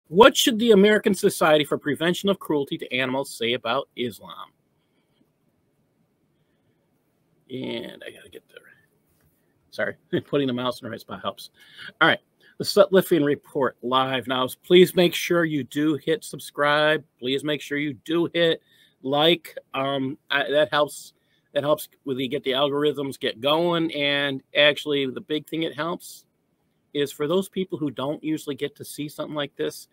What should the American Society for Prevention of Cruelty to Animals say about Islam? And I got to get there. Sorry, putting the mouse in the right spot helps. All right, the Sutlifian Report live now. Please make sure you do hit subscribe. Please make sure you do hit like. That helps. That helps with you get the algorithms get going. And actually, the big thing it helps is for those people who don't usually get to see something like this,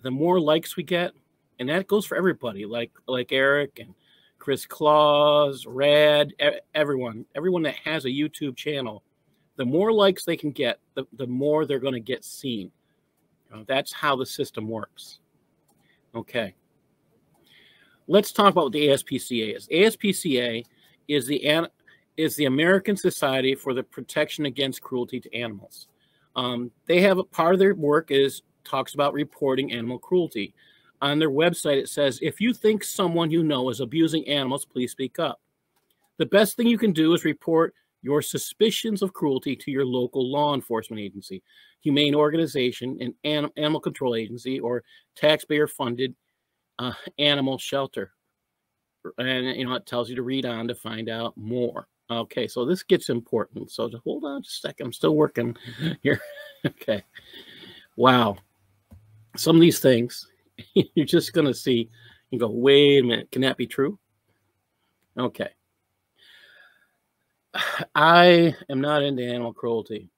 the more likes we get, and that goes for everybody, like Eric and Chris Claus, Rad, everyone that has a YouTube channel, the more likes they can get, the more they're going to get seen. That's how the system works. Okay. Let's talk about what the ASPCA is. ASPCA is the American Society for the Protection Against Cruelty to Animals. They have a part of their work talks about reporting animal cruelty. On their website, it says, if you think someone you know is abusing animals, please speak up. The best thing you can do is report your suspicions of cruelty to your local law enforcement agency, humane organization, an animal control agency, or taxpayer-funded animal shelter. And, it tells you to read on to find out more. Okay, so this gets important. So just hold on just a second. I'm still working here. Okay. Wow. Some of these things, you're just going to see and go, wait a minute, can that be true? Okay. I am not into animal cruelty,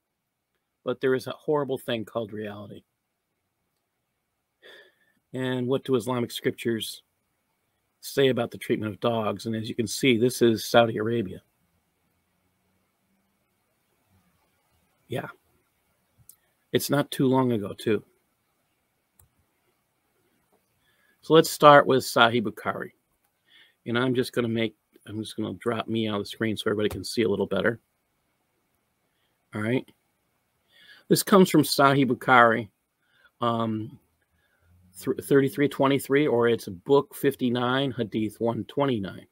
but there is a horrible thing called reality. And what do Islamic scriptures say about the treatment of dogs? And as you can see, this is Saudi Arabia. Yeah. It's not too long ago, too. So let's start with Sahih Bukhari. And I'm just going to drop me out of the screen so everybody can see a little better. All right. This comes from Sahih Bukhari, 3323, or it's book 59, hadith 129.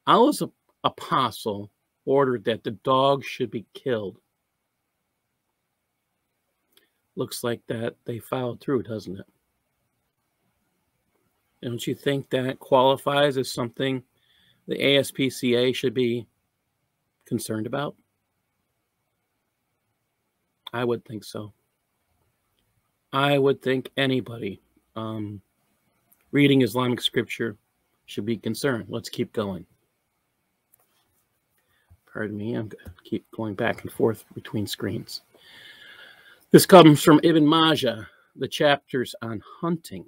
Allah's apostle ordered that the dog should be killed. Looks like that they followed through, doesn't it? Don't you think that qualifies as something the ASPCA should be concerned about? I would think so. I would think anybody reading Islamic scripture should be concerned. Let's keep going. Pardon me, I'm going to keep going back and forth between screens. This comes from Ibn Majah, the chapters on hunting.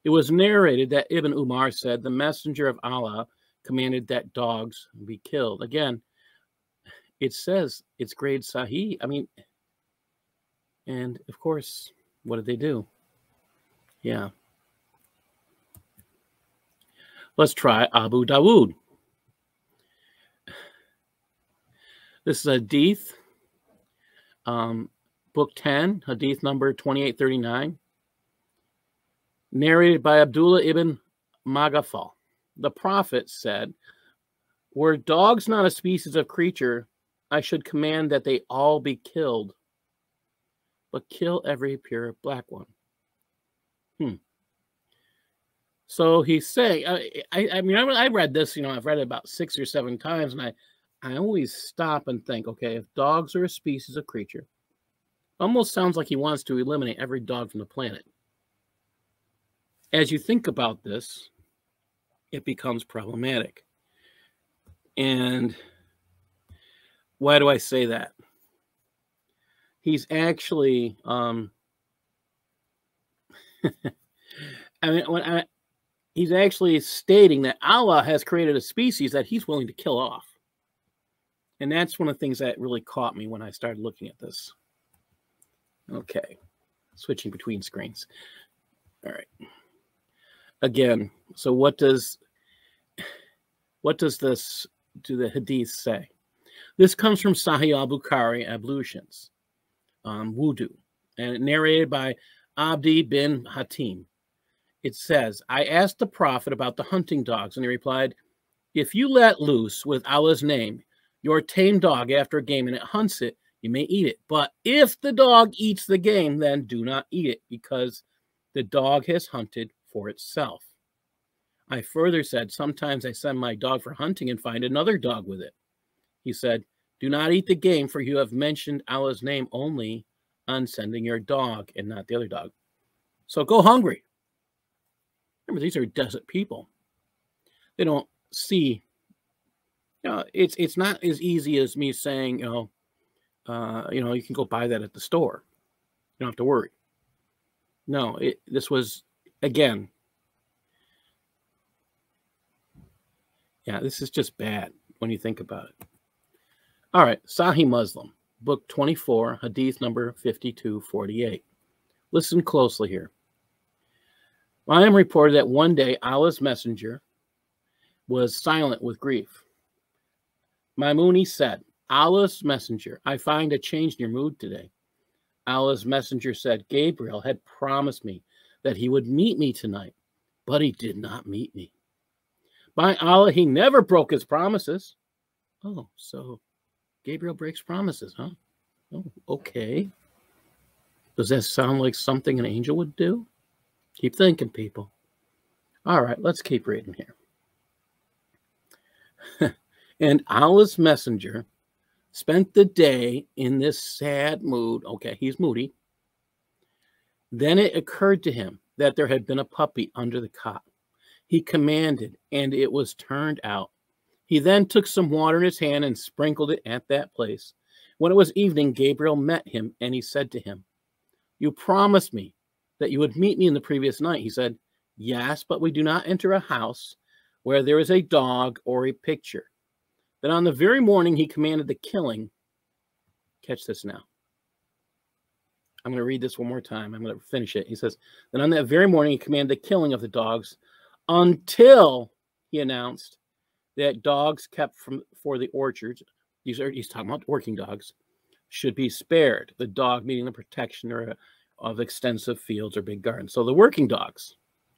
It was narrated that Ibn Umar said, the messenger of Allah commanded that dogs be killed. Again, it says it's grade Sahih. I mean, and of course, what did they do? Yeah. Let's try Abu Dawood. This is Hadith, book 10, Hadith number 2839. Narrated by Abdullah ibn Maghafal. The Prophet said, were dogs not a species of creature, I should command that they all be killed, but kill every pure black one. So he's saying, I mean, I read this, I've read it about 6 or 7 times, and I always stop and think, okay, if dogs are a species of creature, almost sounds like he wants to eliminate every dog from the planet. As you think about this, it becomes problematic. And why do I say that? He's actually, he's actually stating that Allah has created a species that he's willing to kill off. And that's one of the things that really caught me when I started looking at this. Okay, switching between screens. All right. Again, so what does this do the hadith say? This comes from Sahih al-Bukhari, ablutions, wudu, and narrated by Abdi bin Hatim. It says, I asked the Prophet about the hunting dogs, and he replied, if you let loose with Allah's name your tame dog after a game and it hunts it, you may eat it. But if the dog eats the game, then do not eat it, because the dog has hunted for itself. I further said, sometimes I send my dog for hunting and find another dog with it. He said, do not eat the game, for you have mentioned Allah's name only on sending your dog and not the other dog. So go hungry. Remember, these are desert people. They don't see, it's not as easy as me saying, you can go buy that at the store. You don't have to worry. No, this was, again, this is just bad when you think about it. All right, Sahih Muslim, book 24, hadith number 5248. Listen closely here. I am reported that one day Allah's messenger was silent with grief. Maimuni said, Allah's messenger, I find a change in your mood today. Allah's messenger said, Gabriel had promised me that he would meet me tonight, but he did not meet me. By Allah, he never broke his promises. Oh, so Gabriel breaks promises, huh? Oh, okay. Does that sound like something an angel would do? Keep thinking, people. All right, let's keep reading here. And Allah's messenger spent the day in this sad mood. Okay, he's moody. Then it occurred to him that there had been a puppy under the cot. He commanded, and it was turned out. He then took some water in his hand and sprinkled it at that place. When it was evening, Gabriel met him, and he said to him, you promised me that you would meet me in the previous night. He said, yes, but we do not enter a house where there is a dog or a picture. Then on the very morning, he commanded the killing. Catch this now. I'm going to read this one more time. I'm going to finish it. He says, then on that very morning, he commanded the killing of the dogs until he announced that dogs kept for the orchards, he's talking about working dogs, should be spared. The dog meaning the protection of extensive fields or big gardens. So the working dogs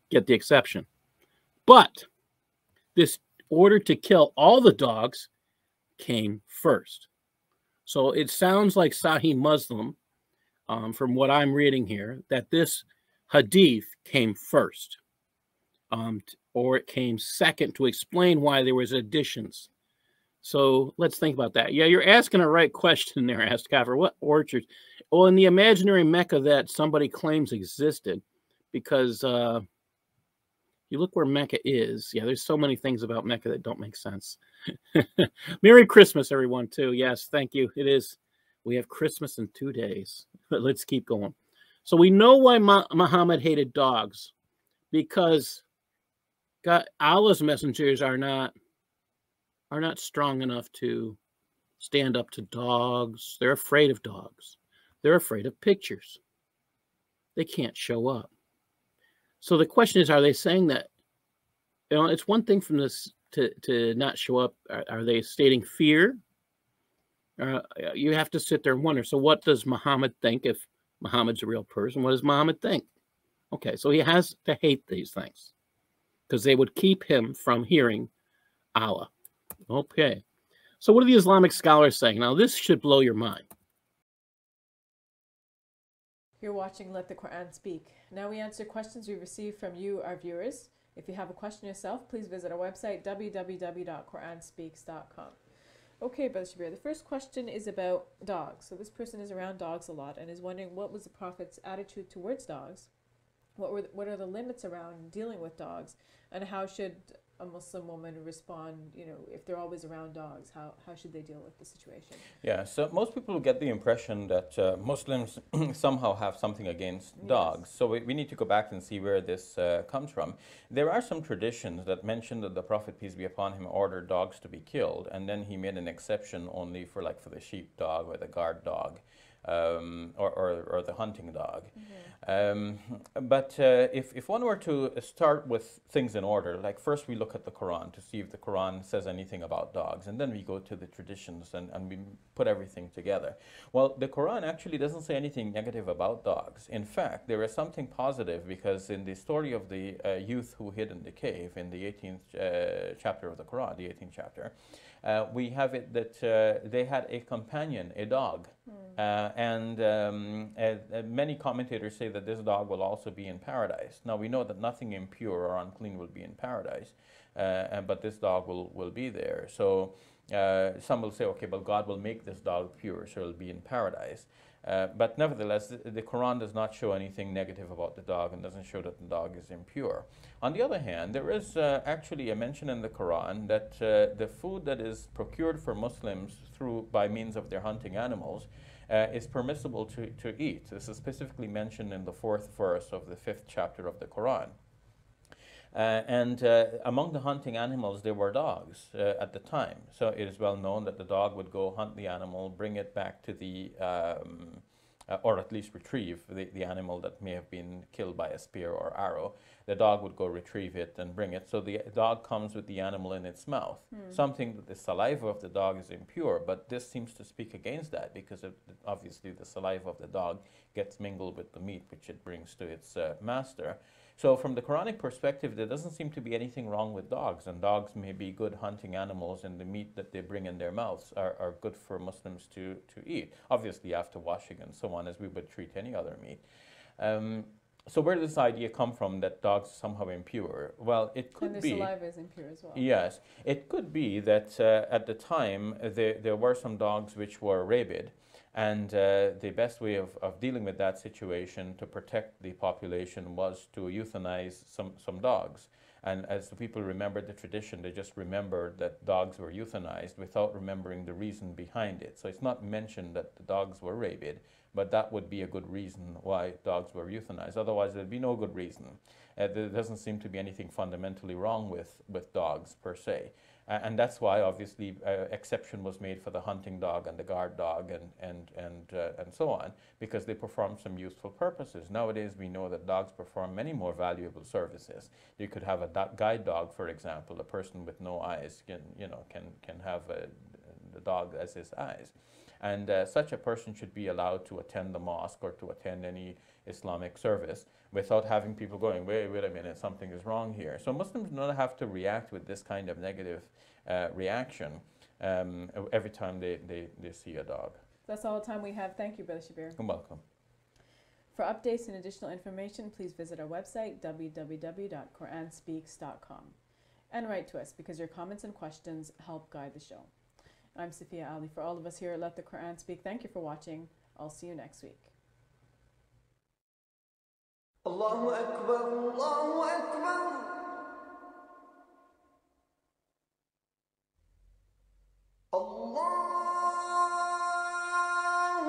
get the exception. But this order to kill all the dogs came first. So it sounds like Sahih Muslim, from what I'm reading here, that this hadith came first, or it came second to explain why there was additions. So let's think about that. Yeah, you're asking a right question there, asked Kafir. What orchards? Well, in the imaginary Mecca that somebody claims existed, because you look where Mecca is. Yeah, there's so many things about Mecca that don't make sense. Merry Christmas, everyone, too. Yes, thank you. It is. We have Christmas in 2 days. But let's keep going. So we know why Muhammad hated dogs, because Allah's messengers are not strong enough to stand up to dogs. They're afraid of dogs. They're afraid of pictures. They can't show up. So the question is, are they saying that, it's one thing from this to not show up. Are they stating fear? You have to sit there and wonder, so what does Muhammad think? If Muhammad's a real person, what does Muhammad think? Okay, so he has to hate these things because they would keep him from hearing Allah. Okay, so what are the Islamic scholars saying? Now, this should blow your mind. You're watching Let the Quran Speak. Now we answer questions we receive from you, our viewers. If you have a question yourself, please visit our website, www.quranspeaks.com. Okay, Brother Shabir, the first question is about dogs. So this person is around dogs a lot and is wondering, what was the Prophet's attitude towards dogs? What are the limits around dealing with dogs? And how should a Muslim woman respond, if they're always around dogs? How should they deal with the situation? Yeah, so most people get the impression that Muslims somehow have something against dogs. So we need to go back and see where this comes from. There are some traditions that mention that the Prophet, peace be upon him, ordered dogs to be killed, and then he made an exception only for the sheep dog or the guard dog. Or the hunting dog. Mm-hmm. But if one were to start with things in order, like first we look at the Quran to see if the Quran says anything about dogs, and then we go to the traditions and we put everything together. Well, the Quran actually doesn't say anything negative about dogs. In fact, there is something positive, because in the story of the youth who hid in the cave in the 18th chapter of the Quran, the 18th chapter, we have it that they had a companion, a dog, Many commentators say that this dog will also be in paradise. Now we know that nothing impure or unclean will be in paradise, but this dog will be there. So some will say, okay, but God will make this dog pure, so it'll be in paradise. But nevertheless, the Quran does not show anything negative about the dog and doesn't show that the dog is impure. On the other hand, there is actually a mention in the Quran that the food that is procured for Muslims by means of their hunting animals is permissible to eat. This is specifically mentioned in the 4th verse of the 5th chapter of the Quran. Among the hunting animals, there were dogs at the time. So it is well known that the dog would go hunt the animal, bring it back to the, or at least retrieve the animal that may have been killed by a spear or arrow. The dog would go retrieve it and bring it. So the dog comes with the animal in its mouth. Something that the saliva of the dog is impure, but this seems to speak against that because obviously the saliva of the dog gets mingled with the meat which it brings to its master. So from the Quranic perspective, there doesn't seem to be anything wrong with dogs, and dogs may be good hunting animals, and the meat that they bring in their mouths are good for Muslims to eat, obviously after washing and so on, as we would treat any other meat. So where does this idea come from that dogs are somehow impure? Well, it could be... And their saliva is impure as well. Yes. It could be that at the time there were some dogs which were rabid, and the best way of dealing with that situation to protect the population was to euthanize some dogs. And as the people remembered the tradition, they just remembered that dogs were euthanized without remembering the reason behind it. So it's not mentioned that the dogs were rabid, but that would be a good reason why dogs were euthanized. Otherwise, there'd be no good reason. There doesn't seem to be anything fundamentally wrong with dogs per se. And that's why, obviously, exception was made for the hunting dog and the guard dog and so on, because they perform some useful purposes. Nowadays, we know that dogs perform many more valuable services. You could have a guide dog, for example. A person with no eyes can have the dog as his eyes. And such a person should be allowed to attend the mosque or to attend any Islamic service without having people going, wait a minute, something is wrong here. So Muslims do not have to react with this kind of negative reaction every time they see a dog. That's all the time we have. Thank you, Brother Shabir. You're welcome. For updates and additional information, please visit our website, www.quranspeaks.com. And write to us because your comments and questions help guide the show. I'm Safiya Ali. For all of us here at Let the Quran Speak, thank you for watching. I'll see you next week. Allahu Akbar, Allahu Akbar. Allahu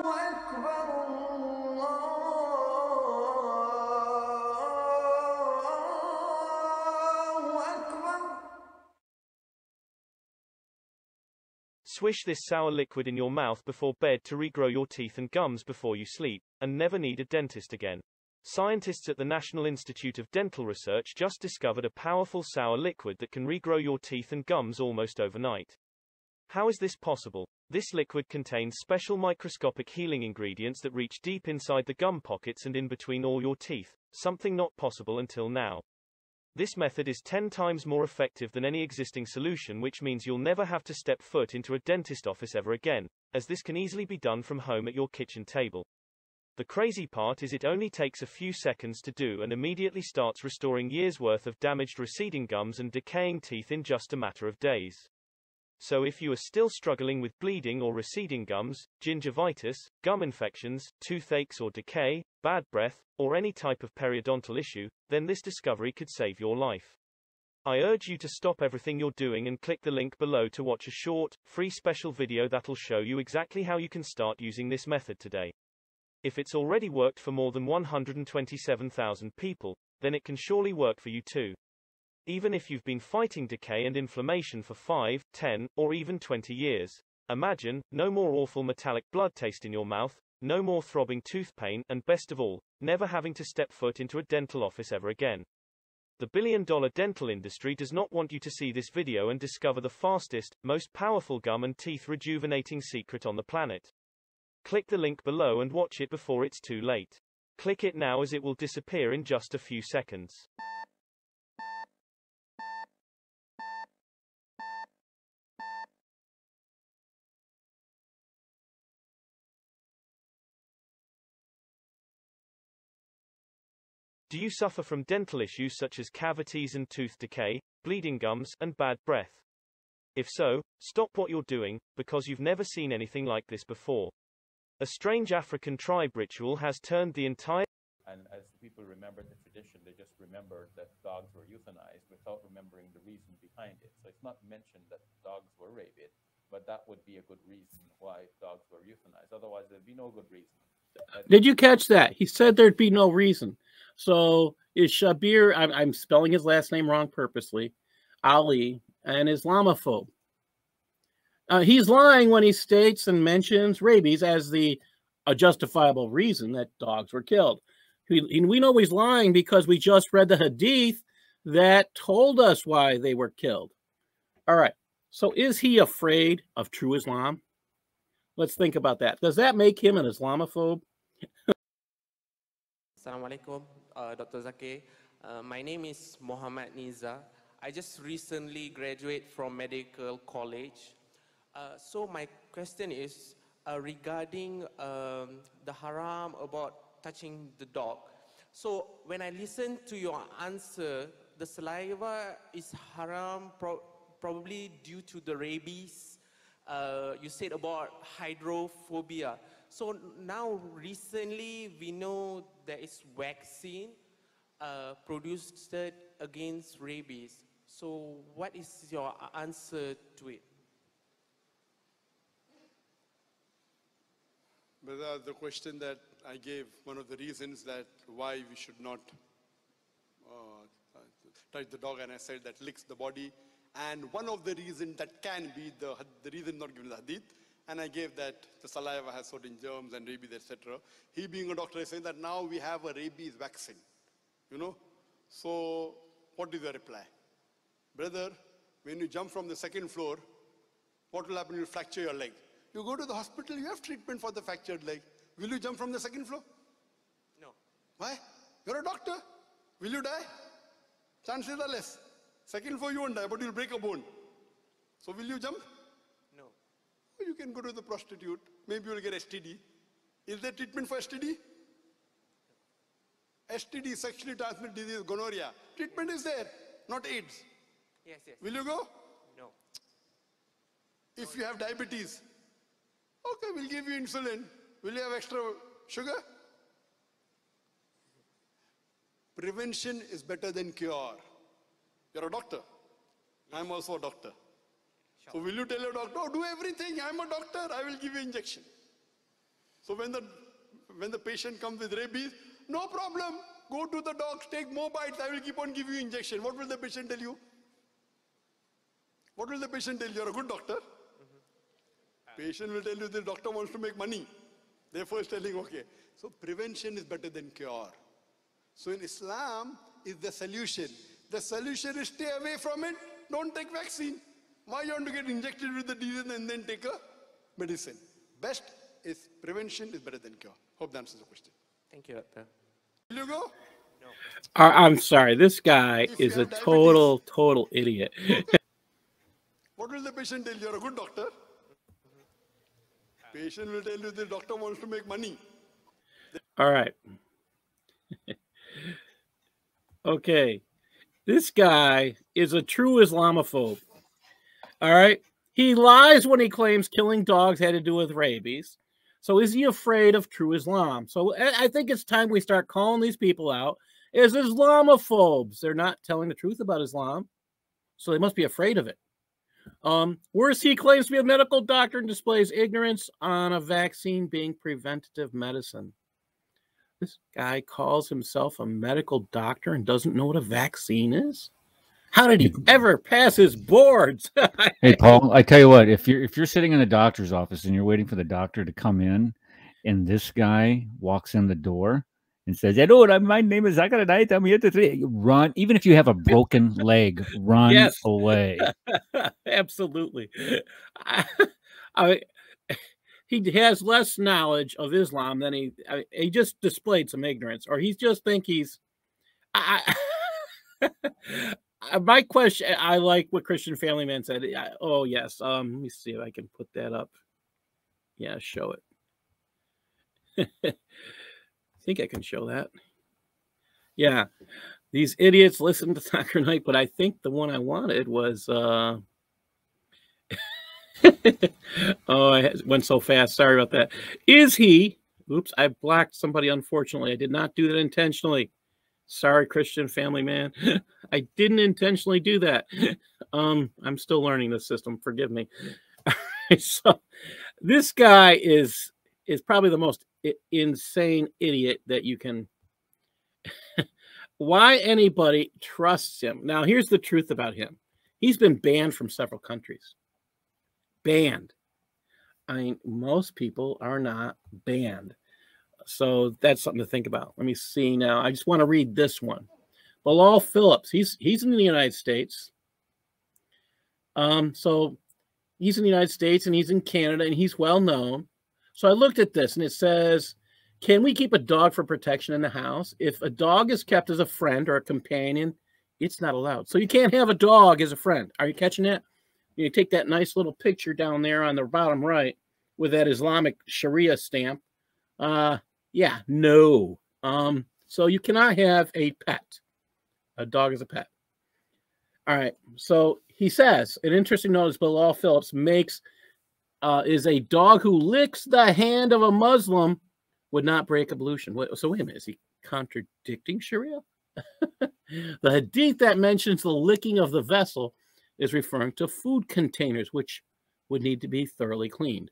Akbar, Allahu Akbar. Swish this sour liquid in your mouth before bed to regrow your teeth and gums before you sleep, and never need a dentist again. Scientists at the National Institute of Dental Research just discovered a powerful sour liquid that can regrow your teeth and gums almost overnight. How is this possible? This liquid contains special microscopic healing ingredients that reach deep inside the gum pockets and in between all your teeth, something not possible until now. This method is 10 times more effective than any existing solution, which means you'll never have to step foot into a dentist office ever again, as this can easily be done from home at your kitchen table. The crazy part is it only takes a few seconds to do and immediately starts restoring years' worth of damaged receding gums and decaying teeth in just a matter of days. So if you are still struggling with bleeding or receding gums, gingivitis, gum infections, toothaches or decay, bad breath, or any type of periodontal issue, then this discovery could save your life. I urge you to stop everything you're doing and click the link below to watch a short, free special video that'll show you exactly how you can start using this method today. If it's already worked for more than 127,000 people, then it can surely work for you too. Even if you've been fighting decay and inflammation for 5, 10, or even 20 years. Imagine, no more awful metallic blood taste in your mouth, no more throbbing tooth pain, and best of all, never having to step foot into a dental office ever again. The billion-dollar dental industry does not want you to see this video and discover the fastest, most powerful gum and teeth rejuvenating secret on the planet. Click the link below and watch it before it's too late. Click it now as it will disappear in just a few seconds. Do you suffer from dental issues such as cavities and tooth decay, bleeding gums, and bad breath? If so, stop what you're doing, because you've never seen anything like this before. A strange African tribe ritual has turned the entire. And as people remember the tradition, they just remember that dogs were euthanized without remembering the reason behind it. So it's not mentioned that dogs were rabid, but that would be a good reason why dogs were euthanized. Otherwise, there'd be no good reason. Did you catch that? He said there'd be no reason. So is Shabir, I'm spelling his last name wrong purposely, Ali, an Islamophobe? He's lying when he states and mentions rabies as a justifiable reason that dogs were killed. We know he's lying because we just read the hadith that told us why they were killed. All right. So is he afraid of true Islam? Let's think about that. Does that make him an Islamophobe? Assalamu alaikum, Dr. Zakir. My name is Mohammad Niza. I just recently graduated from medical college. So my question is regarding the haram about touching the dog. So when I listen to your answer, the saliva is haram probably due to the rabies. You said about hydrophobia. So now recently we know there is vaccine produced against rabies. So what is your answer to it? Brother, the question that I gave, one of the reasons that why we should not touch the dog, and I said that licks the body, and one of the reasons that can be the reason not given the hadith, and I gave that the saliva has certain germs and rabies, etc. He being a doctor is saying that now we have a rabies vaccine, you know. So what is the reply? Brother, when you jump from the second floor, what will happen? You'll fracture your leg. You go to the hospital, you have treatment for the fractured leg. Will you jump from the second floor? No. Why? You're a doctor. Will you die? Chances are less. Second floor you won't die, but you'll break a bone. So will you jump? No. You can go to the prostitute. Maybe you'll get STD. Is there treatment for STD? STD, sexually transmitted disease, gonorrhea. Treatment is there, not AIDS. Yes, yes. Will you go? No. If you have diabetes, okay, we'll give you insulin. Will you have extra sugar? Prevention is better than cure. You're a doctor. I'm also a doctor. Sure. So will you tell your doctor, oh, do everything, I'm a doctor, I will give you injection. So when the patient comes with rabies, no problem, go to the docs, take more bites, I will keep on giving you injection. What will the patient tell you? What will the patient tell you? You're a good doctor. Patient will tell you the doctor wants to make money. Therefore, it's telling, okay. So prevention is better than cure. So in Islam is the solution. The solution is stay away from it. Don't take vaccine. Why you want to get injected with the disease and then take a medicine? Best is prevention is better than cure. Hope that answers the question. Thank you, doctor. Will you go? No. I'm sorry. This guy If you is a have total idiot. What will the patient tell you? You're a good doctor. Patient will tell you the doctor wants to make money. All right. Okay. This guy is a true Islamophobe. All right. He lies when he claims killing dogs had to do with rabies. So is he afraid of true Islam? So I think it's time we start calling these people out as Islamophobes. They're not telling the truth about Islam. So they must be afraid of it. Worse, he claims to be a medical doctor and displays ignorance on a vaccine being preventative medicine. This guy calls himself a medical doctor and doesn't know what a vaccine is? How did he ever pass his boards? Hey, Paul, I tell you what, if you're sitting in the doctor's office and you're waiting for the doctor to come in and this guy walks in the door and says, hello, my name is Zakaranite, I'm here to run. Even if you have a broken leg, run Yes. away. Absolutely. He has less knowledge of Islam than he just displayed some ignorance, or he just think he's. My question, I like what Christian Family Man said. Oh yes, let me see if I can put that up. Yeah, show it. I think I can show that. Yeah, these idiots listen to Soccer Night, but I think the one I wanted was oh, I went so fast. Sorry about that. Is he? Oops, I blocked somebody. Unfortunately, I did not do that intentionally. Sorry, Christian family man. I didn't intentionally do that. I'm still learning the system. Forgive me. So this guy is probably the most insane idiot that you can. Why anybody trusts him? Now, here's the truth about him. He's been banned from several countries. Banned. I mean, most people are not banned. So that's something to think about. Let me see now. I just want to read this one. Bilal Phillips, he's in the United States. So he's in the United States and he's in Canada and he's well known. So I looked at this and it says, can we keep a dog for protection in the house? If a dog is kept as a friend or a companion, it's not allowed. So you can't have a dog as a friend. Are you catching that? You take that nice little picture down there on the bottom right with that Islamic Sharia stamp. Yeah, no. So you cannot have a pet. A dog is a pet. All right. So he says, an interesting note is Bilal Phillips is a dog who licks the hand of a Muslim would not break ablution. So wait a minute, is he contradicting Sharia? The hadith that mentions the licking of the vessel is referring to food containers, which would need to be thoroughly cleaned.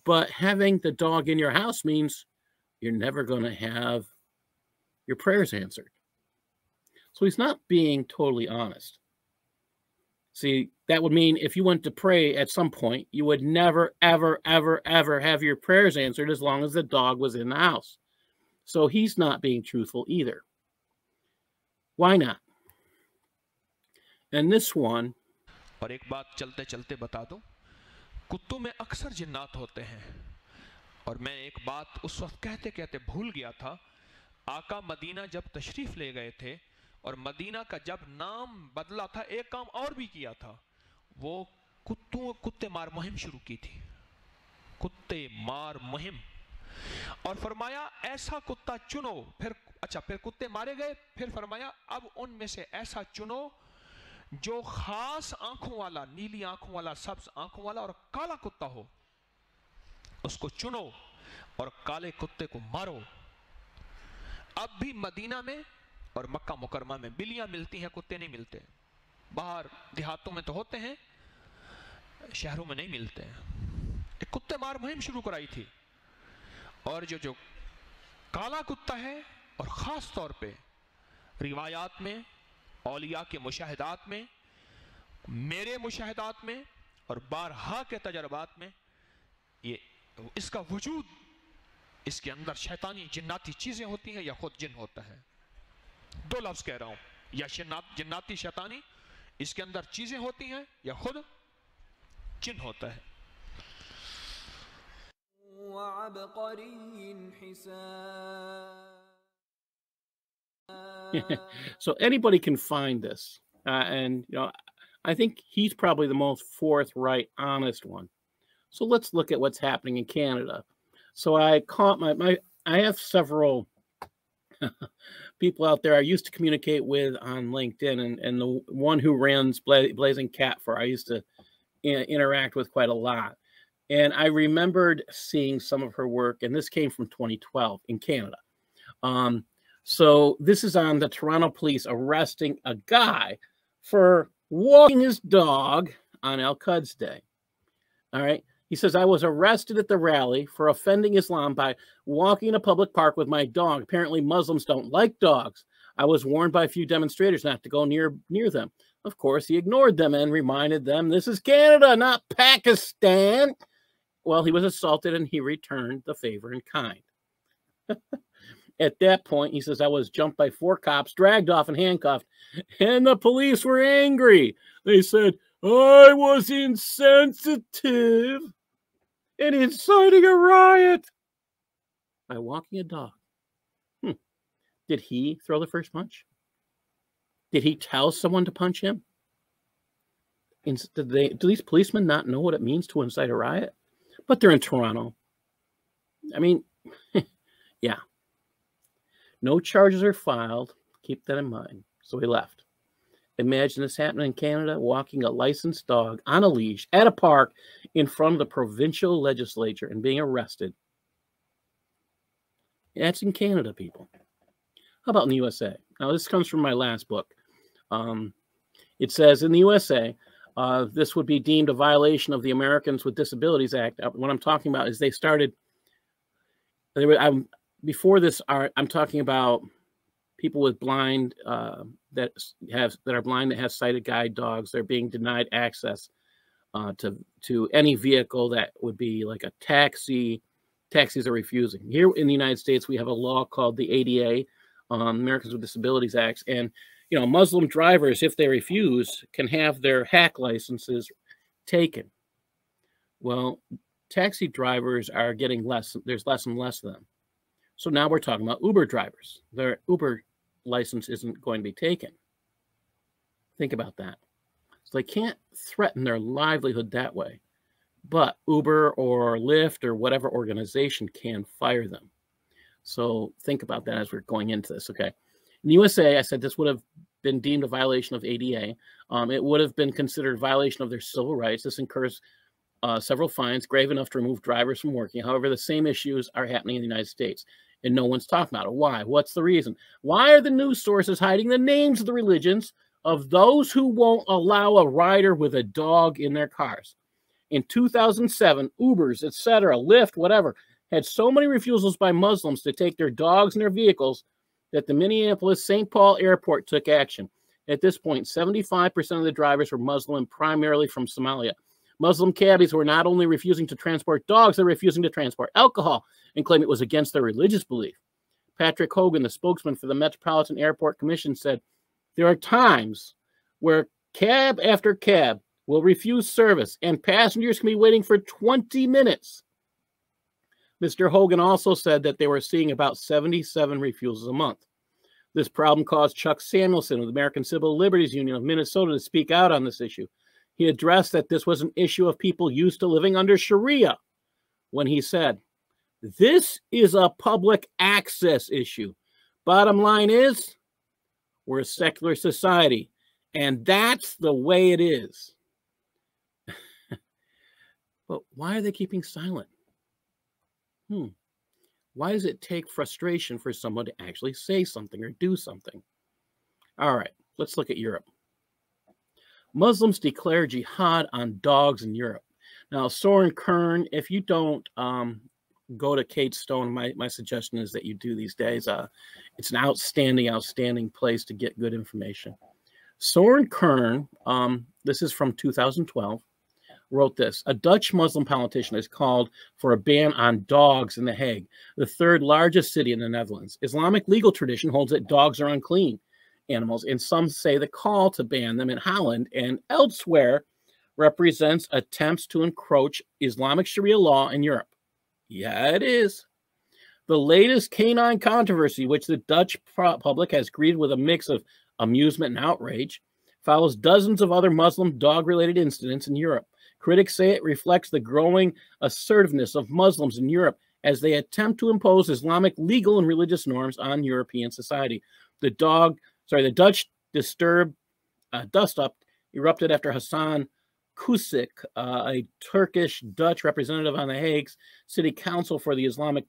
But having the dog in your house means you're never going to have your prayers answered. So he's not being totally honest. See, that would mean if you went to pray at some point, you would never, ever, ever, ever have your prayers answered as long as the dog was in the house. So he's not being truthful either. Why not? And this one. और एक बात चलते चलते बता दूं, कुत्तों में अक्सर जिन्नात होते हैं और मैं एक बात उस वक्त कहते कहते भूल गया था। आका मदीना जब तशरीफ ले गए थे और मदीना का जब नाम बदला था, एक काम और भी किया था, वो कुत्ते मार मुहिम शुरू की थी। कुत्ते मार मुहिम, और फरमाया ऐसा कुत्ता चुनो। फिर कुत्ते मारे गए, फिर फरमाया अब उनमें से ऐसा चुनो जो खास आंखों वाला, नीली आंखों वाला, सब्ज आंखों वाला और काला कुत्ता हो, उसको चुनो और काले कुत्ते को मारो। अब भी मदीना में और मक्का मुकरमा में बिल्लियां मिलती हैं, कुत्ते नहीं मिलते। बाहर देहातों में तो होते हैं, शहरों में नहीं मिलते हैं। एक कुत्ते मार मुहिम शुरू कराई थी, और जो काला कुत्ता है, और खास तौर पे रिवायात में, औलिया के मुशाहिदात में, मेरे मुशाहिदात में और बारहा के तजर्बात में, ये इसका वजूद, इसके अंदर शैतानी जिन्नाती चीजें होती हैं या खुद जिन होता है। दो लफ्ज कह रहा हूं, या जिन्नाती शैतानी, इसके अंदर चीजें होती हैं या खुद जिन होता है। So anybody can find this, and I think he's probably the most forthright, honest one. So let's look at what's happening in Canada. So I caught I have several people out there I used to communicate with on LinkedIn, and the one who runs Blazing Cat for I used to interact with quite a lot. And I remembered seeing some of her work, and this came from 2012 in Canada. So this is on the Toronto police arresting a guy for walking his dog on Al-Quds Day. All right. He says, I was arrested at the rally for offending Islam by walking in a public park with my dog. Apparently, Muslims don't like dogs. I was warned by a few demonstrators not to go near them. Of course, he ignored them and reminded them, this is Canada, not Pakistan. Well, he was assaulted and he returned the favor in kind. At that point, he says, I was jumped by 4 cops, dragged off and handcuffed, and the police were angry. They said, I was insensitive and inciting a riot by walking a dog. Did he throw the first punch? Did he tell someone to punch him? Do these policemen not know what it means to incite a riot? But they're in Toronto. I mean, yeah. No charges are filed. Keep that in mind. So he left. Imagine this happening in Canada, walking a licensed dog on a leash at a park in front of the provincial legislature and being arrested. That's in Canada, people. How about in the USA? Now, this comes from my last book. It says in the USA, this would be deemed a violation of the Americans with Disabilities Act. What I'm talking about is they started, before this, I'm talking about people with blind that are blind that have sighted guide dogs. They're being denied access to any vehicle that would be like a taxi. Taxis are refusing. Here in the United States, we have a law called the ADA, Americans with Disabilities Act, and Muslim drivers, if they refuse, can have their hack licenses taken. Well, taxi drivers are getting less. There's less and less of them. So now we're talking about Uber drivers. Their Uber license isn't going to be taken. Think about that. So they can't threaten their livelihood that way. But Uber or Lyft or whatever organization can fire them. So think about that as we're going into this, okay? In the USA, I said this would have been deemed a violation of ADA. It would have been considered a violation of their civil rights. This incurs several fines, grave enough to remove drivers from working. However, the same issues are happening in the United States, and no one's talking about it. Why? What's the reason? Why are the news sources hiding the names of the religions of those who won't allow a rider with a dog in their cars? In 2007, Ubers, etc., Lyft, whatever, had so many refusals by Muslims to take their dogs in their vehicles that the Minneapolis-St. Paul airport took action. At this point, 75% of the drivers were Muslim, primarily from Somalia. Muslim cabbies were not only refusing to transport dogs, they were refusing to transport alcohol and claimed it was against their religious belief. Patrick Hogan, the spokesman for the Metropolitan Airport Commission, said, "There are times where cab after cab will refuse service, and passengers can be waiting for 20 minutes. Mr. Hogan also said that they were seeing about 77 refusals a month. This problem caused Chuck Samuelson of the American Civil Liberties Union of Minnesota to speak out on this issue. He addressed that this was an issue of people used to living under Sharia when he said, "This is a public access issue. Bottom line is, we're a secular society, and that's the way it is." But why are they keeping silent? Why does it take frustration for someone to actually say something or do something? All right, let's look at Europe. Muslims declare jihad on dogs in Europe. Now, Soren Kern, if you don't go to Kate Stone, my suggestion is that you do these days. It's an outstanding place to get good information. Soren Kern, this is from 2012, wrote this. A Dutch Muslim politician has called for a ban on dogs in The Hague, the third largest city in the Netherlands. Islamic legal tradition holds that dogs are unclean animals, and some say the call to ban them in Holland and elsewhere represents attempts to encroach Islamic Sharia law in Europe. Yeah, it is. The latest canine controversy, which the Dutch public has greeted with a mix of amusement and outrage, follows dozens of other Muslim dog-related incidents in Europe. Critics say it reflects the growing assertiveness of Muslims in Europe as they attempt to impose Islamic legal and religious norms on European society. The Dutch dust-up erupted after Hassan Kusik, a Turkish Dutch representative on the Hague's City Council for the Islam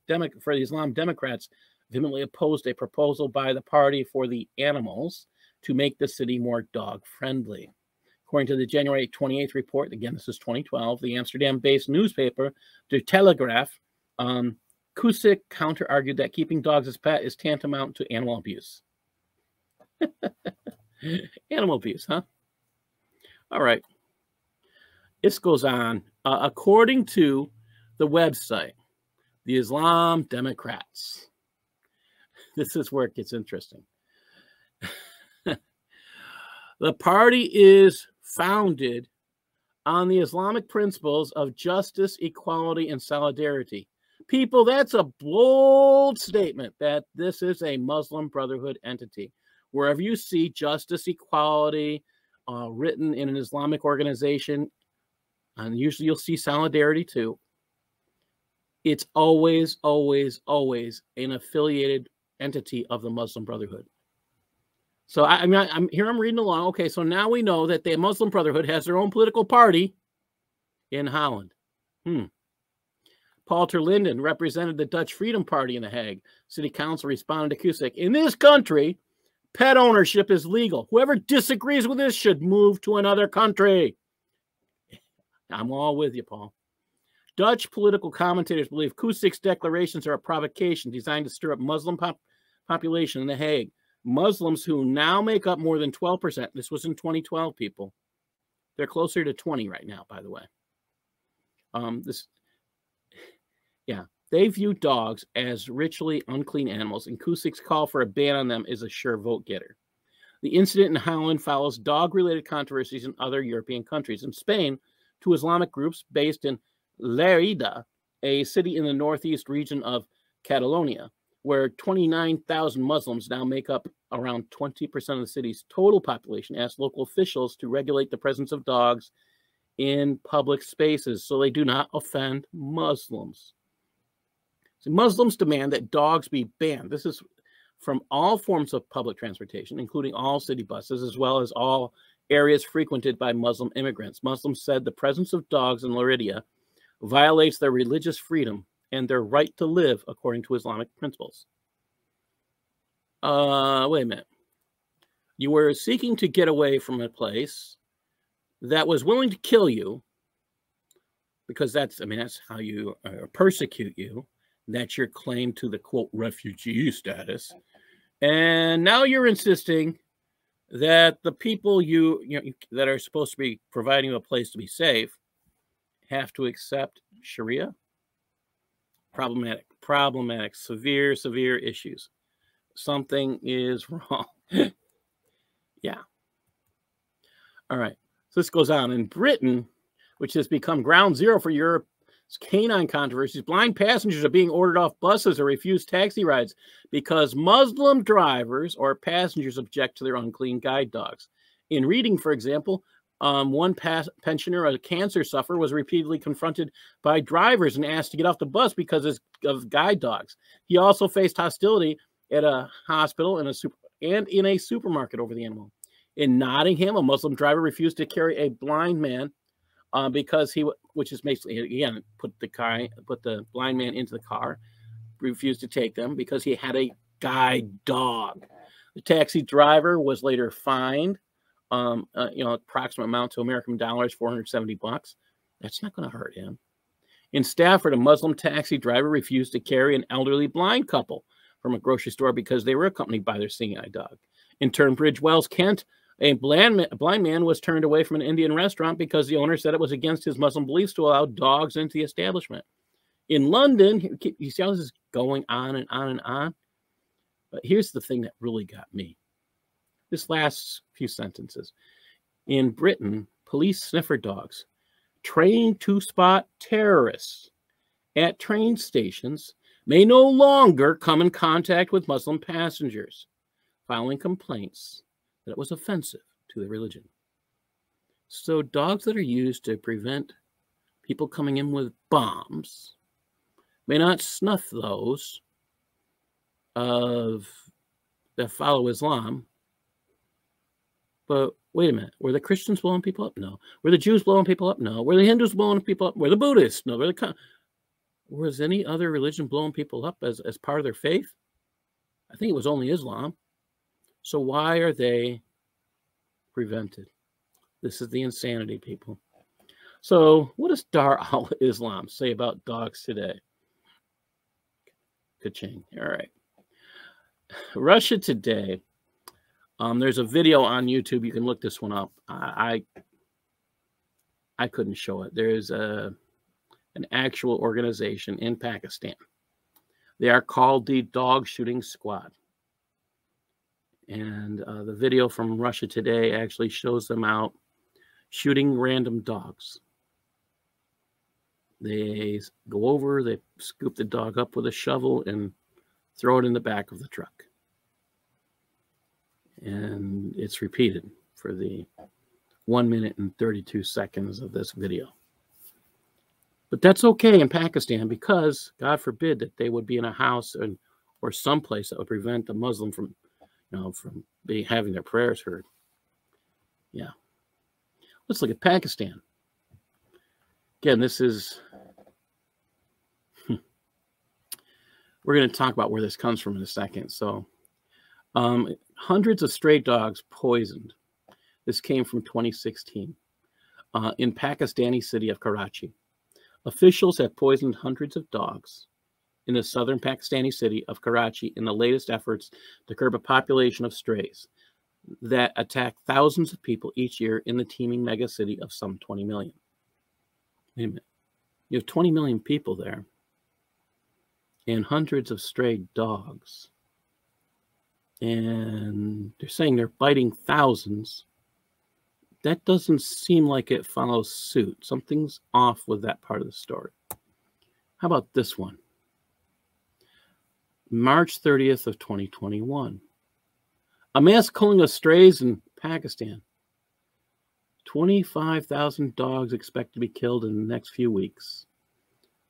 Democrats, vehemently opposed a proposal by the Party for the Animals to make the city more dog-friendly. According to the January 28th report, again, this is 2012, the Amsterdam-based newspaper, De Telegraaf, Kusik counter-argued that keeping dogs as pet is tantamount to animal abuse. Animal abuse, huh? All right. This goes on. According to the website, the Islam Democrats, this is where it gets interesting. The party is founded on the Islamic principles of justice, equality, and solidarity. People, that's a bold statement that this is a Muslim Brotherhood entity. Wherever you see justice, equality written in an Islamic organization, and usually you'll see solidarity too, it's always an affiliated entity of the Muslim Brotherhood. So I'm reading along. Okay, so now we know that the Muslim Brotherhood has their own political party in Holland. Paul ter Linden represented the Dutch Freedom Party in The Hague. City Council responded to Cusick. In this country, pet ownership is legal. Whoever disagrees with this should move to another country. I'm all with you, Paul. Dutch political commentators believe Cusick's declarations are a provocation designed to stir up Muslim population in The Hague. Muslims who now make up more than 12%. This was in 2012, people. They're closer to 20 right now, by the way. They view dogs as ritually unclean animals, and Cusick's call for a ban on them is a sure vote getter. The incident in Holland follows dog-related controversies in other European countries. In Spain, two Islamic groups based in Lleida, a city in the northeast region of Catalonia, where 29,000 Muslims now make up around 20% of the city's total population, asked local officials to regulate the presence of dogs in public spaces so they do not offend Muslims. So Muslims demand that dogs be banned. This is from all forms of public transportation, including all city buses, as well as all areas frequented by Muslim immigrants. Muslims said the presence of dogs in Lleida violates their religious freedom and their right to live according to Islamic principles. Wait a minute. You were seeking to get away from a place that was willing to kill you, because that's how you persecute you. That's your claim to the, quote, refugee status. And now you're insisting that the people that are supposed to be providing you a place to be safe have to accept Sharia? Problematic, severe issues. Something is wrong. Yeah. All right. So this goes on. In Britain, which has become ground zero for Europe's canine controversies, blind passengers are being ordered off buses or refused taxi rides because Muslim drivers or passengers object to their unclean guide dogs. In Reading, for example, one pensioner, a cancer sufferer, was repeatedly confronted by drivers and asked to get off the bus because of guide dogs. He also faced hostility at a hospital and in a supermarket over the animal. In Nottingham, a Muslim driver refused to carry a blind man because which is basically, again, put the blind man into the car, refused to take them because he had a guide dog. The taxi driver was later fined, approximate amount to American dollars, $470. That's not going to hurt him. In Stafford, a Muslim taxi driver refused to carry an elderly blind couple from a grocery store because they were accompanied by their seeing-eye dog. In Turnbridge Wells, Kent, a blind man was turned away from an Indian restaurant because the owner said it was against his Muslim beliefs to allow dogs into the establishment. In London, you see how this is going on and on and on? But here's the thing that really got me. This last few sentences. In Britain, police sniffer dogs trained to spot terrorists at train stations may no longer come in contact with Muslim passengers, following complaints that it was offensive to their religion. So dogs that are used to prevent people coming in with bombs may not snuff those that follow Islam. But wait a minute, were the Christians blowing people up? No. Were the Jews blowing people up? No. Were the Hindus blowing people up? Were the Buddhists? No. Was any other religion blowing people up as part of their faith? I think it was only Islam. So why are they prevented? This is the insanity, people. So what does Dar al-Islam say about dogs today? Ka-ching. All right. Russia Today. There's a video on YouTube. You can look this one up. I couldn't show it. There's an actual organization in Pakistan. They are called the Dog Shooting Squad. And the video from Russia Today actually shows them out shooting random dogs. They go over, they scoop the dog up with a shovel and throw it in the back of the truck. And it's repeated for the 1 minute and 32 seconds of this video. But that's okay in Pakistan because, God forbid, that they would be in a house or someplace that would prevent the Muslim from, from having their prayers heard. Yeah. Let's look at Pakistan. Again, this is, we're going to talk about where this comes from in a second. So, hundreds of stray dogs poisoned. This came from 2016 in Pakistani city of Karachi. Officials have poisoned hundreds of dogs in the southern Pakistani city of Karachi in the latest efforts to curb a population of strays that attack thousands of people each year in the teeming mega city of some 20 million. Wait a minute. You have 20 million people there and hundreds of stray dogs. And they're saying they're biting thousands. That doesn't seem like it follows suit. Something's off with that part of the story. How about this one? March 30th of 2021. A mass culling of strays in Pakistan. 25,000 dogs expect to be killed in the next few weeks.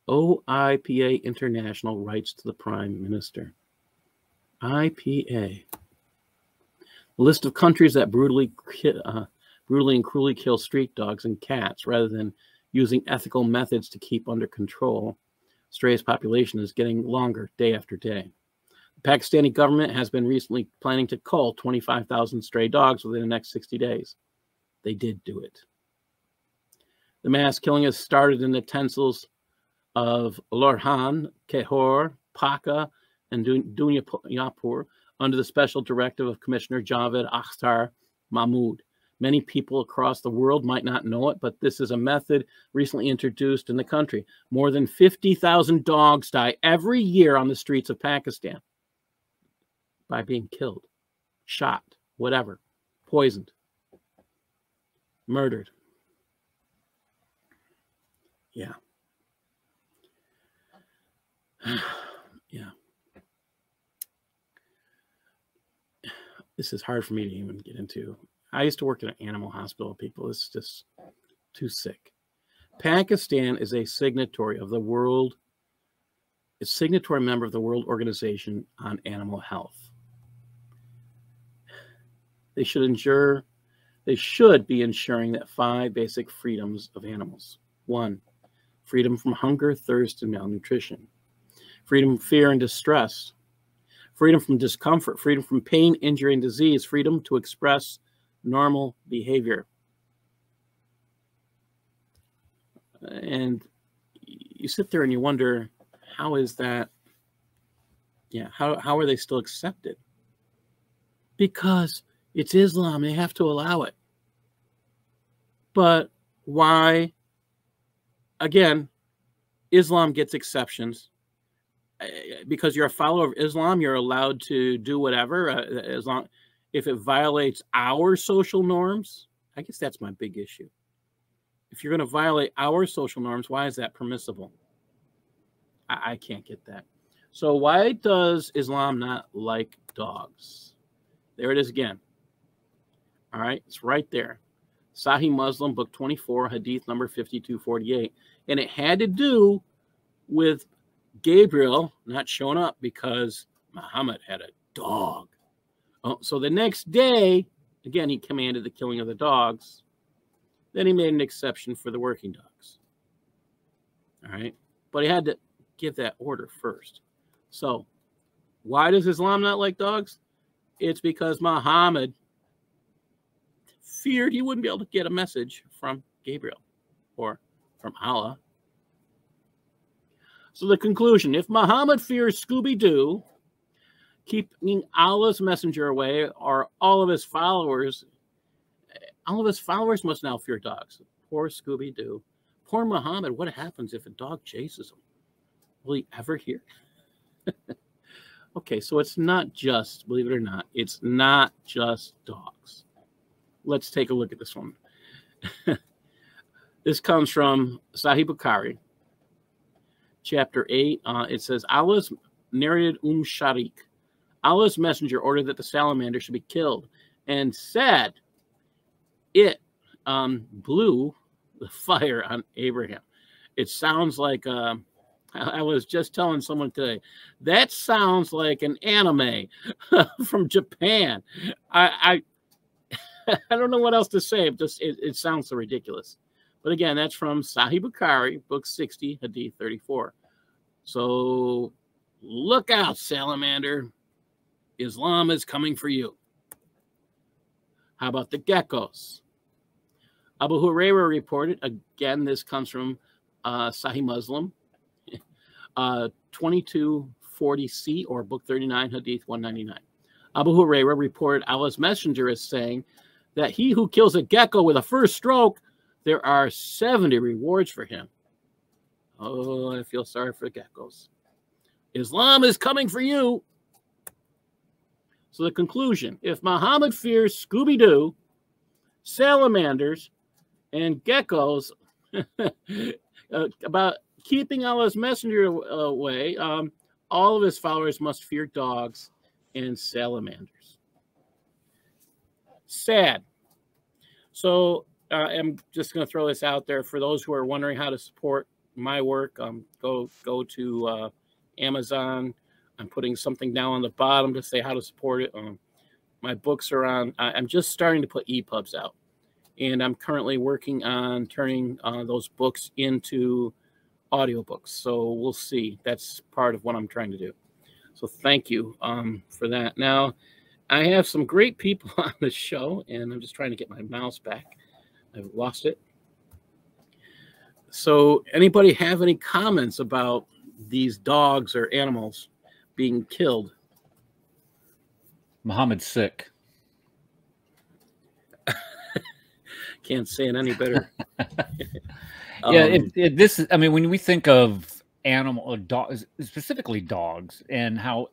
OIPA International writes to the Prime Minister. IPA. A list of countries that brutally and cruelly kill street dogs and cats rather than using ethical methods to keep under control. Strays population is getting longer day after day. The Pakistani government has been recently planning to cull 25,000 stray dogs within the next 60 days. They did do it. The mass killing has started in the tehsils of Lorhan, Kehor, Paka, and Dunyapur under the special directive of Commissioner Javed Akhtar Mahmood. Many people across the world might not know it, but this is a method recently introduced in the country. More than 50,000 dogs die every year on the streets of Pakistan by being killed, shot, whatever, poisoned, murdered. Yeah. Yeah. This is hard for me to even get into. I used to work in an animal hospital, people. It's just too sick. Pakistan is a signatory of the World, a signatory member of the World Organization on Animal Health. They should be ensuring that 5 basic freedoms of animals. 1, freedom from hunger, thirst, and malnutrition. Freedom from fear and distress. Freedom from discomfort. Freedom from pain, injury, and disease. Freedom to express normal behavior. And you sit there and you wonder, how is that? Yeah, how are they still accepted? Because it's Islam. They have to allow it. But why? Again, Islam gets exceptions. Because you're a follower of Islam, you're allowed to do whatever, as long if it violates our social norms. I guess that's my big issue. If you're going to violate our social norms, why is that permissible? I can't get that. So why does Islam not like dogs? There it is again. All right, it's right there. Sahih Muslim, book 24, hadith number 5248. And it had to do with Gabriel not showing up because Muhammad had a dog. Oh, so the next day, again, he commanded the killing of the dogs. Then he made an exception for the working dogs. All right. But he had to give that order first. So why does Islam not like dogs? It's because Muhammad feared he wouldn't be able to get a message from Gabriel or from Allah. So the conclusion, if Muhammad fears Scooby-Doo, keeping Allah's messenger away, or all of his followers must now fear dogs. Poor Scooby-Doo. Poor Muhammad, what happens if a dog chases him? Will he ever hear? Okay, so it's not just, believe it or not, it's not just dogs. Let's take a look at this one. This comes from Sahih Bukhari. Chapter 8, it says, Allah's narrated Sharik. Allah's messenger ordered that the salamander should be killed and said it blew the fire on Abraham. It sounds like I was just telling someone today, that sounds like an anime from Japan. I I don't know what else to say. It sounds so ridiculous. But again, that's from Sahih Bukhari, book 60, Hadith 34. So look out, salamander. Islam is coming for you. How about the geckos? Abu Hurairah reported, again, this comes from Sahih Muslim, 2240C or book 39, Hadith 199. Abu Hurairah reported Allah's messenger is saying that he who kills a gecko with a first stroke, there are 70 rewards for him. Oh, I feel sorry for geckos. Islam is coming for you. So the conclusion, if Muhammad fears Scooby-Doo, salamanders, and geckos about keeping Allah's messenger away, all of his followers must fear dogs and salamanders. Sad. So I'm just going to throw this out there for those who are wondering how to support my work. Go to Amazon. I'm putting something down on the bottom to say how to support it. My books are on. I'm just starting to put EPUBs out, and I'm currently working on turning those books into audiobooks. So we'll see. That's part of what I'm trying to do. So thank you for that. Now, I have some great people on the show, and I'm just trying to get my mouse back. I've lost it. So anybody have any comments about these dogs or animals being killed? Muhammad's sick. Can't say it any better. Yeah, this is, I mean, when we think of animal dogs, specifically dogs, and how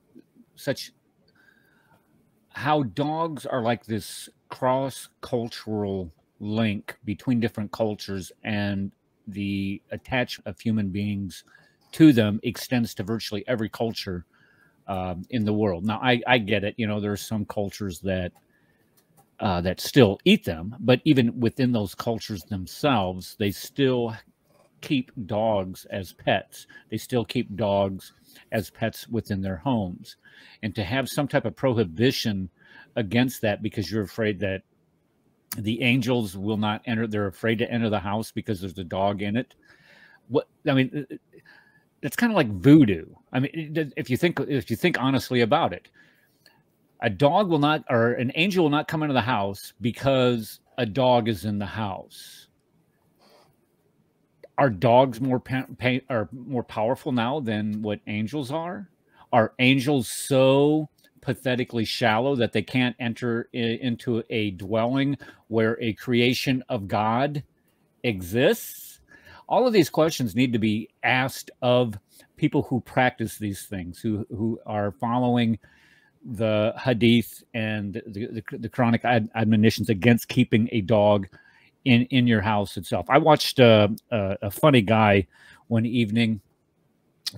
dogs are like this cross-cultural link between different cultures, and the attachment of human beings to them extends to virtually every culture in the world. Now, I get it. You know, there are some cultures that still eat them, but even within those cultures themselves, they still keep dogs as pets. They still keep dogs as pets within their homes. And to have some type of prohibition against that because you're afraid that the angels will not enter, they're afraid to enter the house because there's a dog in it. What, I mean, it's kind of like voodoo. I mean, if you think honestly about it, a dog will not, or an angel will not come into the house because a dog is in the house. Are dogs more powerful now than what angels are? Are angels so pathetically shallow that they can't enter into a dwelling where a creation of God exists? All of these questions need to be asked of people who practice these things, who are following the hadith and the Quranic admonitions against keeping a dog in your house itself. I watched a funny guy one evening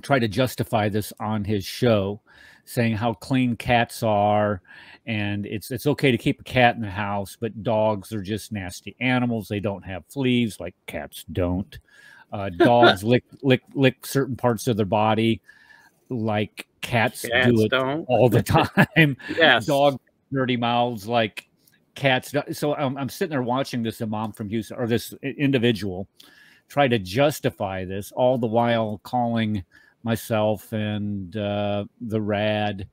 try to justify this on his show, saying how clean cats are, and it's okay to keep a cat in the house, but dogs are just nasty animals. They don't have fleas like cats don't. Dogs lick certain parts of their body like cats do it don't. all the time. Yes. Dogs dirty mouths like cats do. So I'm sitting there watching this imam from Houston, or this individual, try to justify this, all the while calling myself and the Rad.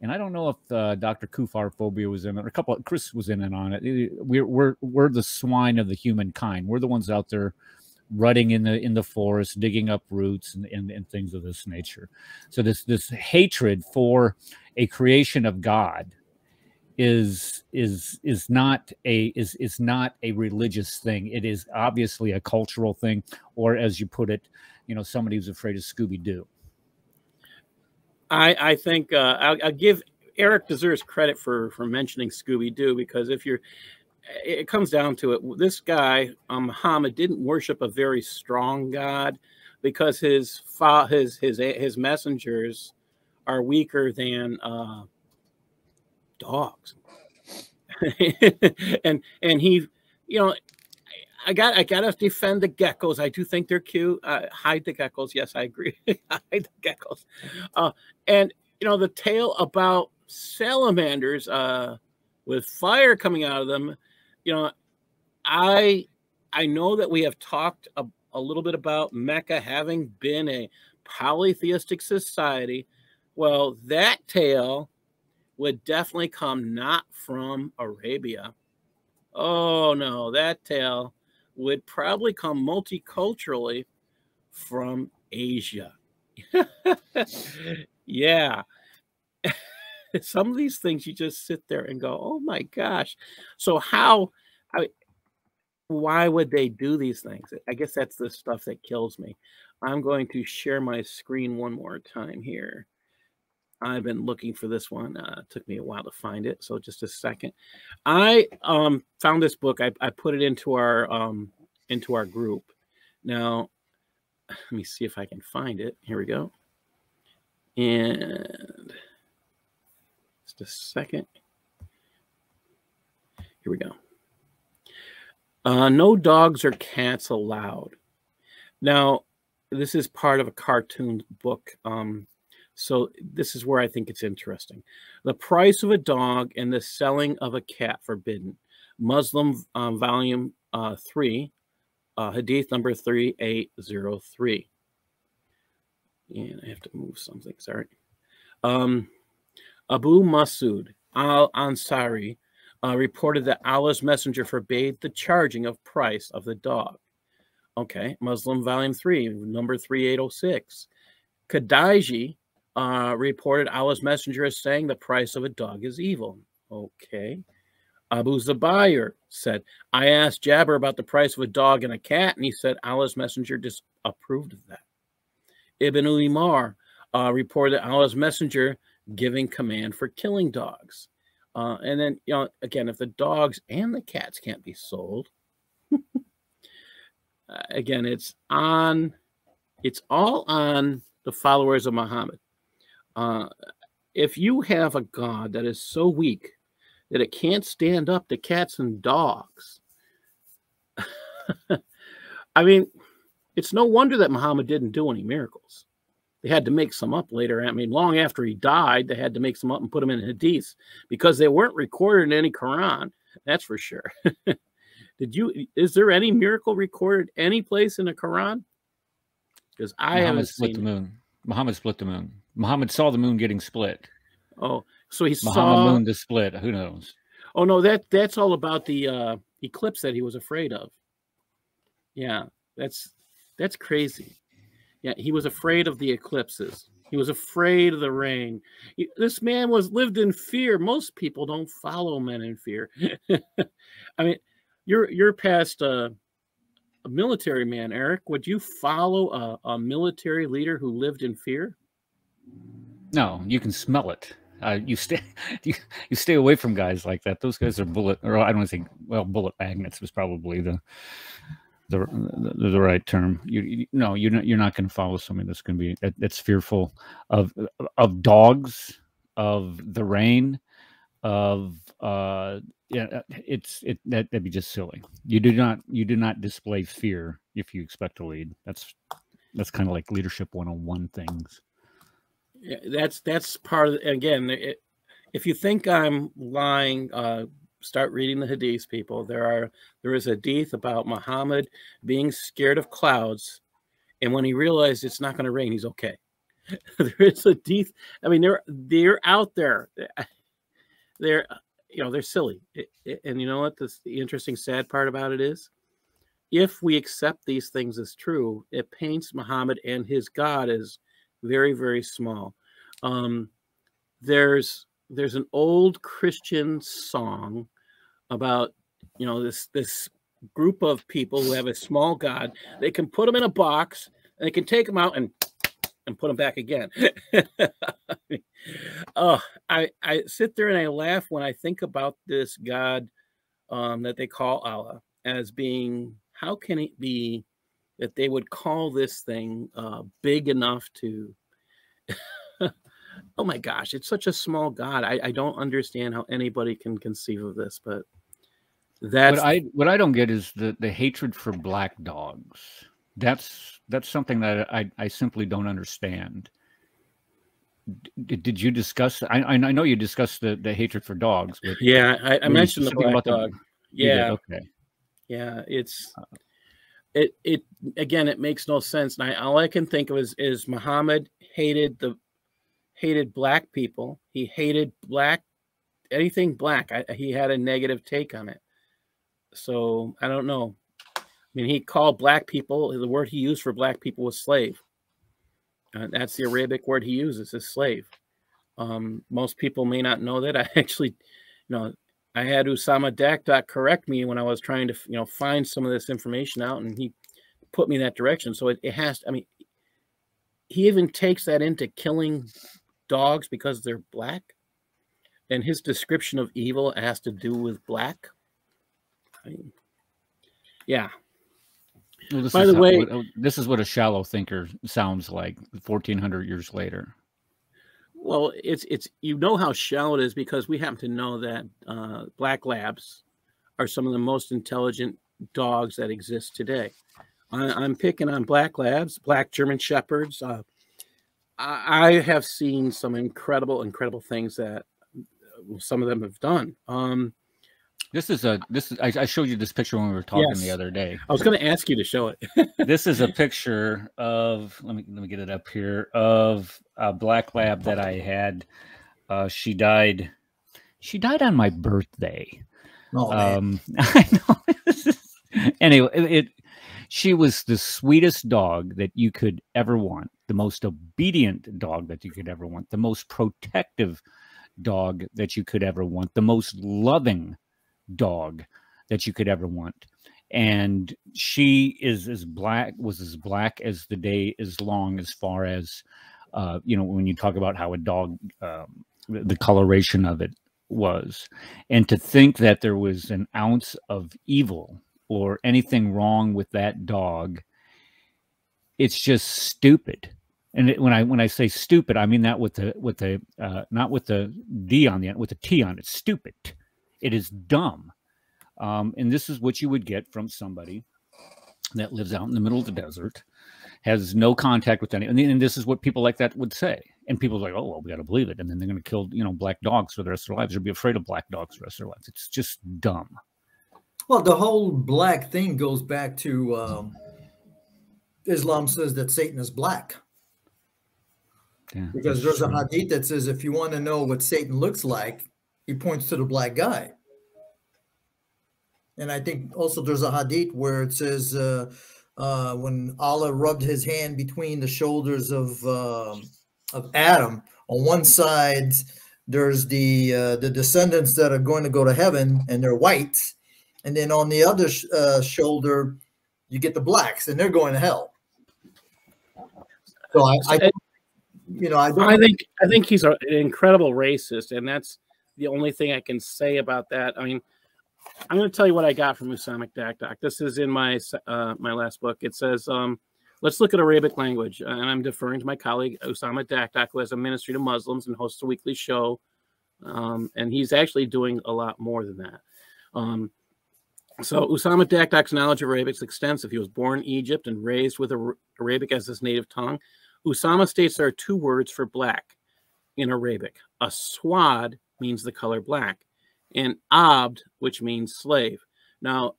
And I don't know if Dr. Kufar Phobia was in it, or Chris was in it on it. We're the swine of the humankind. We're the ones out there rutting in the forest, digging up roots and things of this nature. So this hatred for a creation of God is not a religious thing. It is obviously a cultural thing, or as you put it, somebody who's afraid of Scooby-Doo. I think I'll give Eric deserves credit for mentioning Scooby-Doo, because it comes down to it. This guy, Muhammad, didn't worship a very strong God, because his messengers are weaker than dogs. and he, I gotta defend the geckos. I do think they're cute. Hide the geckos. Yes, I agree. Hide the geckos. And the tale about salamanders with fire coming out of them. I know that we have talked a little bit about Mecca having been a polytheistic society. Well, that tale would definitely come not from Arabia. Oh no, that tale would probably come multiculturally from Asia. Yeah. Some of these things you just sit there and go, oh my gosh. So why would they do these things? I guess that's the stuff that kills me. I'm going to share my screen one more time here. I've been looking for this one. It took me a while to find it, so just a second. I found this book. I put it into our group. Now, let me see if I can find it. Here we go. And just a second. Here we go. No dogs or cats allowed. Now, this is part of a cartoon book. So this is where I think it's interesting. The price of a dog and the selling of a cat forbidden. Muslim volume 3, Hadith number 3803. And I have to move something, sorry. Abu Masud al-Ansari reported that Allah's messenger forbade the charging of price of the dog. Okay, Muslim volume 3, number 3806. Khadijah reported Allah's messenger as saying the price of a dog is evil. Okay. Abu Zubayr said, I asked Jabir about the price of a dog and a cat, and he said Allah's messenger disapproved of that. Ibn Umar reported Allah's messenger giving command for killing dogs. And then, again, if the dogs and the cats can't be sold, again, it's all on the followers of Muhammad. If you have a God that is so weak that it can't stand up to cats and dogs, I mean, it's no wonder that Muhammad didn't do any miracles. They had to make some up later. I mean, long after he died, they had to make some up and put them in hadiths because they weren't recorded in any Quran. That's for sure. Is there any miracle recorded any place in the Quran? Because I haven't seen the moon. Muhammad split the moon. Muhammad saw the moon getting split. Oh, so he Muhammad saw moon to split. Who knows? Oh no, that's all about the eclipse that he was afraid of. Yeah, that's crazy. Yeah, he was afraid of the eclipses. He was afraid of the rain. This man lived in fear. Most people don't follow men in fear. I mean, you're past a military man, Eric. Would you follow a military leader who lived in fear? No, you can smell it. You stay away from guys like that. Those guys are bullet magnets was probably the right term. You're not going to follow somebody that's going to be that's fearful of dogs, of the rain, of that'd be just silly. You do not display fear if you expect to lead. That's kind of like leadership 101 things. Yeah, that's part of again. If you think I'm lying, start reading the hadiths, people. There is a hadith about Muhammad being scared of clouds, and when he realized it's not going to rain, he's okay. There is a hadith. I mean, they're out there. They're silly. And you know what? The interesting, sad part about it is, if we accept these things as true, it paints Muhammad and his God as very, very small. There's an old Christian song about this group of people who have a small God. They can put them in a box and they can take them out and put them back again. I sit there and I laugh when I think about this God that they call Allah as being, how can it be that they would call this thing big enough to oh my gosh, it's such a small God. I don't understand how anybody can conceive of this, but That's what I don't get is the hatred for black dogs. That's something that I simply don't understand. Did you discuss? I know you discussed the hatred for dogs, but yeah. I were you mentioned the specific black about dog. You did, Yeah, okay. yeah. It again. It makes no sense. And all I can think of is Muhammad hated black people. He hated anything black. He had a negative take on it. So I don't know. I mean, he called black people. The word he used for black people was slave. That's the Arabic word he uses, is slave. Most people may not know that. I actually, I had Usama Dakdak correct me when I was trying to, find some of this information out, and he put me in that direction. So it has. I mean, he even takes that into killing dogs because they're black, and his description of evil has to do with black. I mean, yeah. Well, By the way, this is what a shallow thinker sounds like 1,400 years later. well, it's how shallow it is because we happen to know that black labs are some of the most intelligent dogs that exist today. I'm picking on black labs, black German shepherds. I have seen some incredible things that some of them have done. I showed you this picture when we were talking the other day. I was going to ask you to show it. This is a picture of, let me get it up here, of a black lab that I had. She died on my birthday. Oh, man. I know. Anyway, she was the sweetest dog that you could ever want, the most obedient dog that you could ever want, the most protective dog that you could ever want, the most loving dog that you could ever want. And she was as black as the day is long, as far as when you talk about how a dog, the coloration of it was. And to think that there was an ounce of evil or anything wrong with that dog, it's just stupid. And when I say stupid, I mean that with the not with the D on the end, with the T on it. Stupid. It is dumb. And this is what you would get from somebody that lives out in the middle of the desert, has no contact with anyone. And this is what people like that would say. And people are like, oh, well, we got to believe it. And then they're going to kill, black dogs for the rest of their lives. They'll be afraid of black dogs for the rest of their lives. It's just dumb. Well, the whole black thing goes back to Islam says that Satan is black. Yeah, because there's a hadith that says if you want to know what Satan looks like, he points to the black guy. And I think also there's a hadith where it says when Allah rubbed his hand between the shoulders of Adam, on one side there's the descendants that are going to go to heaven and they're whites, and then on the other shoulder you get the blacks and they're going to hell. So I think he's an incredible racist, and that's the only thing I can say about that. I mean, I'm going to tell you what I got from Usama Dakdak. This is in my my last book. It says, let's look at Arabic language. And I'm deferring to my colleague, Usama Dakdak, who has a ministry to Muslims and hosts a weekly show. And he's actually doing a lot more than that. So Usama Dakdak's knowledge of Arabic is extensive. He was born in Egypt and raised with Arabic as his native tongue. Usama states there are two words for black in Arabic. Aswad means the color black, and abd, which means slave. Now,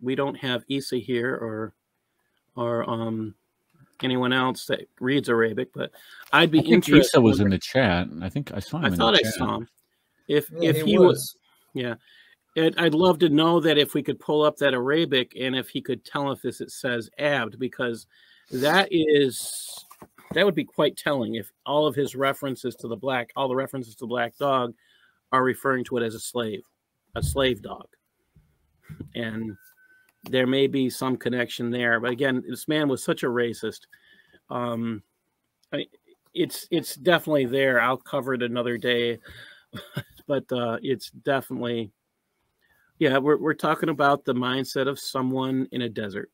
we don't have Isa here or anyone else that reads Arabic, but I'd be interested. Isa was in the chat. I think I saw him. I thought I saw him. If he was, yeah. I'd love to know that if we could pull up that Arabic and if he could tell if it says abd, because that would be quite telling if all of his references to all the references to the black dog are referring to it as a slave dog. And there may be some connection there. But again, this man was such a racist. It's definitely there. I'll cover it another day. But it's definitely, yeah, we're talking about the mindset of someone in a desert.